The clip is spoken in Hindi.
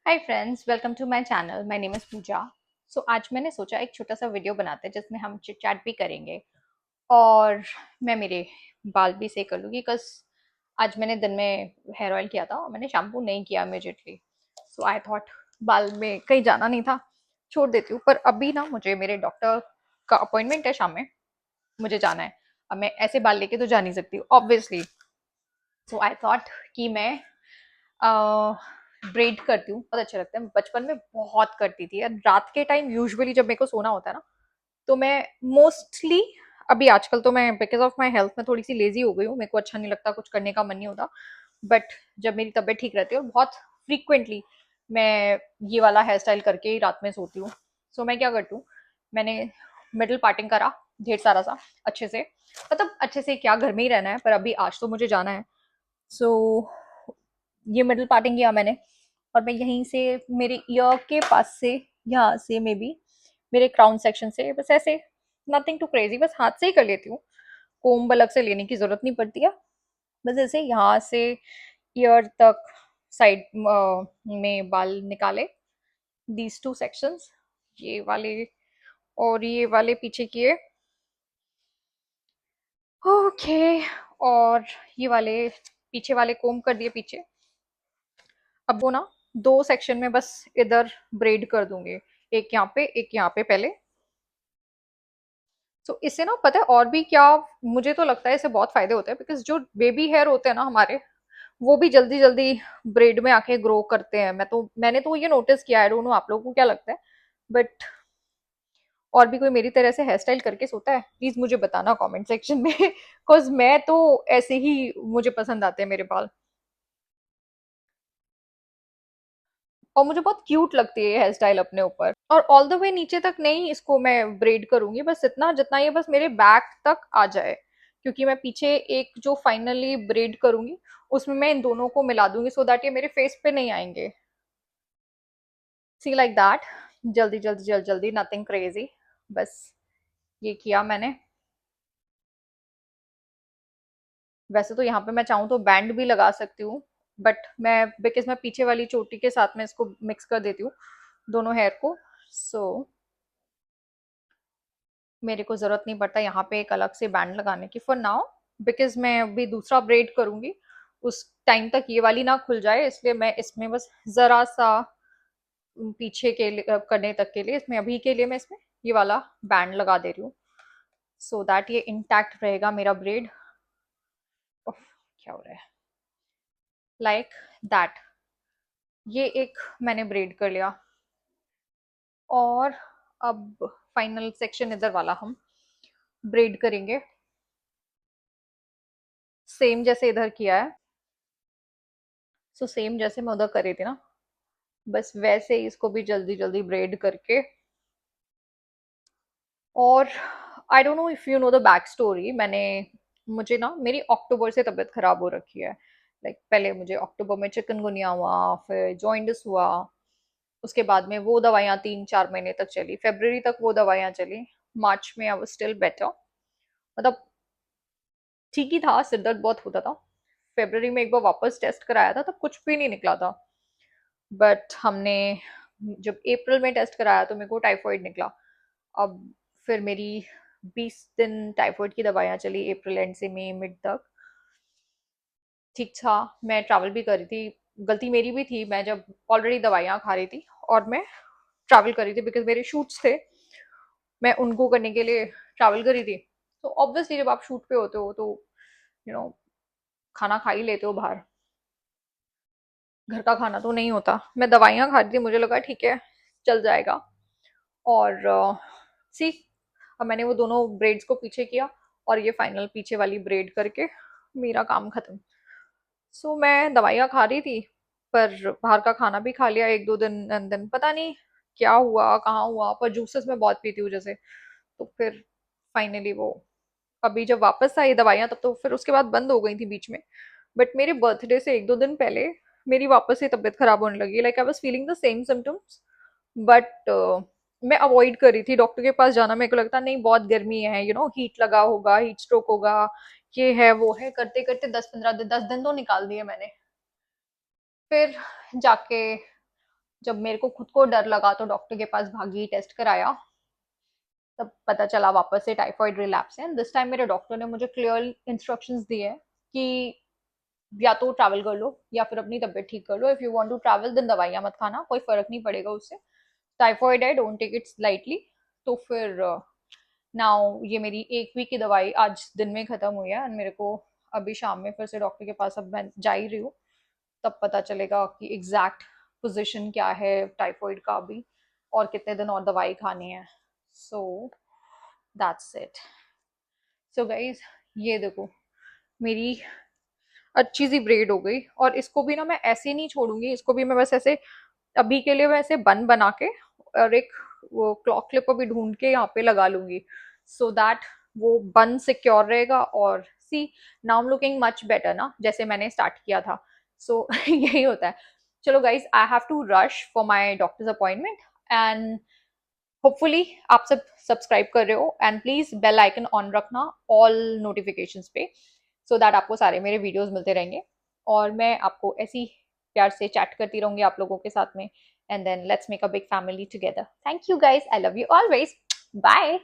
Hi friends, welcome to my channel. My name is Pooja. So आज मैंने सोचा एक छोटा सा वीडियो बनाते हैं जिसमें हम चिट चैट भी करेंगे और मैं मेरे बाल भी सही कर लूँगी। बस आज मैंने दिन में हेयर ऑयल किया था और मैंने शैम्पू नहीं किया इमीडिएटली। सो आई थॉट बाल में कहीं जाना नहीं था, छोड़ देती हूँ। पर अभी ना मुझे मेरे डॉक्टर का अपॉइंटमेंट है शाम में, मुझे जाना है। अब मैं ऐसे बाल लेके तो जा नहीं सकती ऑब्वियसली। सो आई थॉट कि मैं ब्रेड करती हूँ, बहुत अच्छे लगते हैं। बचपन में बहुत करती थी यार, रात के टाइम यूजुअली जब मेरे को सोना होता है ना, तो मैं मोस्टली, अभी आजकल तो मैं बिकॉज ऑफ माई हेल्थ में थोड़ी सी लेजी हो गई हूँ, मेरे को अच्छा नहीं लगता, कुछ करने का मन नहीं होता। बट जब मेरी तबीयत ठीक रहती है और बहुत फ्रीक्वेंटली मैं ये वाला हेयर स्टाइल करके ही रात में सोती हूँ। सो मैं क्या करती हूँ, मैंने मिडल पार्टिंग करा ढेर सारा सा, अच्छे से। मतलब अच्छे से क्या, घर में ही रहना है, पर अभी आज तो मुझे जाना है। सो ये मिडल पार्टिंग किया मैंने, और मैं यहीं से मेरे ईयर के पास से, यहाँ से मे बी मेरे क्राउन सेक्शन से, बस ऐसे, नथिंग टू क्रेजी, बस हाथ से ही कर लेती हूँ। कोम्ब अलग से लेने की जरूरत नहीं पड़ती है। बस ऐसे यहाँ से ईयर तक साइड में बाल निकाले, दीज टू सेक्शंस, ये वाले और ये वाले पीछे किए। ओके, और ये वाले पीछे वाले कोम्ब कर दिए पीछे। अब वो ना दो सेक्शन में बस इधर ब्रेड कर दूंगी, एक यहाँ पे एक यहाँ पे पहले। तो इससे ना पता है और भी क्या, मुझे तो लगता है इससे बहुत फायदे होते हैं, बिकॉज जो बेबी हेयर होते हैं ना हमारे, वो भी जल्दी जल्दी ब्रेड में आके ग्रो करते हैं। मैंने तो ये नोटिस किया, आई डोंट नो आप लोगों को क्या लगता है, बट और भी कोई मेरी तरह से हेयर स्टाइल करके सोता है, प्लीज मुझे बताना कमेंट सेक्शन में बिकॉज मैं तो ऐसे ही, मुझे पसंद आते हैं मेरे बाल, और मुझे बहुत क्यूट लगती है ये हेयर स्टाइल अपने ऊपर। और ऑल द वे नीचे तक नहीं इसको मैं ब्रेड करूंगी, बस इतना जितना ये बस मेरे बैक तक आ जाए, क्योंकि मैं पीछे एक जो फाइनली ब्रेड करूंगी उसमें मैं इन दोनों को मिला दूंगी, सो दैट ये मेरे फेस पे नहीं आएंगे। सी लाइक दैट, जल्दी जल्दी जल्दी जल्दी, नथिंग क्रेजी, बस ये किया मैंने। वैसे तो यहाँ पे मैं चाहूँ तो बैंड भी लगा सकती हूँ, बट मैं बिकॉज मैं पीछे वाली चोटी के साथ में इसको मिक्स कर देती हूँ, दोनों हेयर को। सो मेरे को जरूरत नहीं पड़ता यहाँ पे एक अलग से बैंड लगाने की फॉर नाउ, बिकॉज मैं अभी दूसरा ब्रेड करूंगी, उस टाइम तक ये वाली ना खुल जाए, इसलिए मैं इसमें बस जरा सा पीछे के लिए करने तक के लिए, इसमें अभी के लिए मैं इसमें ये वाला बैंड लगा दे रही हूँ, सो दैट ये इंटैक्ट रहेगा मेरा ब्रेड। क्या हो रहा है, लाइक दैट, ये एक मैंने ब्रेड कर लिया। और अब फाइनल सेक्शन इधर वाला हम ब्रेड करेंगे, सेम जैसे इधर किया है। सो सेम जैसे मैं उधर कर रही थी ना, बस वैसे ही इसको भी जल्दी जल्दी ब्रेड करके। और I don't know if you know the back story, मैंने, मुझे ना मेरी अक्टूबर से तबीयत खराब हो रखी है। लाइक पहले मुझे अक्टूबर में चिकनगुनिया हुआ, फिर जॉइंडिस हुआ, उसके बाद में वो दवाइयाँ 3-4 महीने तक चली, फेब्रवरी तक वो दवाइयाँ चली। मार्च में आई वाज स्टिल बेटर, मतलब ठीक ही था, सिर दर्द बहुत होता था। फेब्रवरी में एक बार वापस टेस्ट कराया था, तब कुछ भी नहीं निकला था। बट हमने जब अप्रैल में टेस्ट कराया तो मेरे को टाइफाइड निकला। अब फिर मेरी 20 दिन टाइफाइड की दवाइयाँ चली, अप्रैल एंड से मई मिड तक। ठीक था, मैं ट्रैवल भी कर रही थी, गलती मेरी भी थी, मैं जब ऑलरेडी दवाइयाँ खा रही थी और मैं ट्रैवल कर रही थी, बिकॉज मेरे शूट्स थे, मैं उनको करने के लिए ट्रैवल करी थी। तो ऑब्वियसली जब आप शूट पे होते हो तो यू you नो खाना खा ही लेते हो बाहर, घर का खाना तो नहीं होता। मैं दवाइयाँ खा रही थी, मुझे लगा ठीक है चल जाएगा। और सी, अब मैंने वो दोनों ब्रेड्स को पीछे किया और ये फाइनल पीछे वाली ब्रेड करके मेरा काम खत्म। सो मैं दवाइयाँ खा रही थी, पर बाहर का खाना भी खा लिया 1-2 दिन, एंड देन पता नहीं क्या हुआ कहाँ हुआ, पर जूसेस मैं बहुत पीती हूँ जैसे, तो फिर फाइनली वो, अभी जब वापस आई दवाइयाँ तब तो फिर उसके बाद बंद हो गई थी बीच में। बट मेरे बर्थडे से 1-2 दिन पहले मेरी वापस से तबीयत खराब होने लगी, like I was feeling the same symptoms. But मैं अवॉइड कर रही थी डॉक्टर के पास जाना, मेरे को लगता नहीं बहुत गर्मी है, हीट लगा होगा, हीट स्ट्रोक होगा, ये है वो है, करते करते 10-15 दिन, 10 दिन तो निकाल दिए मैंने। फिर जाके जब मेरे को खुद को डर लगा तो डॉक्टर के पास भागी, टेस्ट कराया, तब पता चला वापस से टाइफाइड रिलैप्स है। एंड दिस टाइम मेरे डॉक्टर ने मुझे क्लियर इंस्ट्रक्शंस दिए हैं कि या तो ट्रैवल कर लो या फिर अपनी तबीयत ठीक कर लो। If you want to travel then दवाइयाँ मत खाना, कोई फर्क नहीं पड़ेगा उससे। टाइफाइड है, डोंट टेक इट लाइटली। तो फिर नाउ ये मेरी 1 वीक की दवाई आज दिन में खत्म हुई है, एंड मेरे को अभी शाम में फिर से डॉक्टर के पास अब मैं जा ही रही हूँ। तब पता चलेगा कि एग्जैक्ट पोजीशन क्या है टाइफाइड का अभी, और कितने दिन और दवाई खानी है। So that's it. So guys, ये देखो मेरी अच्छी सी ब्रेड हो गई, और इसको भी ना मैं ऐसे नहीं छोड़ूंगी, इसको भी मैं बस ऐसे अभी के लिए वैसे बन बना के, और एक वो क्लॉक क्लिप अभी ढूंढ के यहाँ पे लगा लूंगी, सो दैट वो बन सिक्योर रहेगा। और see, now am looking much better ना, जैसे मैंने स्टार्ट किया था। सो यही होता है। चलो guys, I have to rush for my doctor's appointment, and hopefully आप सब सब्सक्राइब कर रहे हो, and please bell icon on रखना ऑल नोटिफिकेशंस पे, सो so दैट आपको सारे मेरे वीडियोस मिलते रहेंगे। और मैं आपको ऐसी प्यार से चैट करती रहूंगी आप लोगों के साथ में, and then let's make a big family together. Thank you guys, I love you always, bye.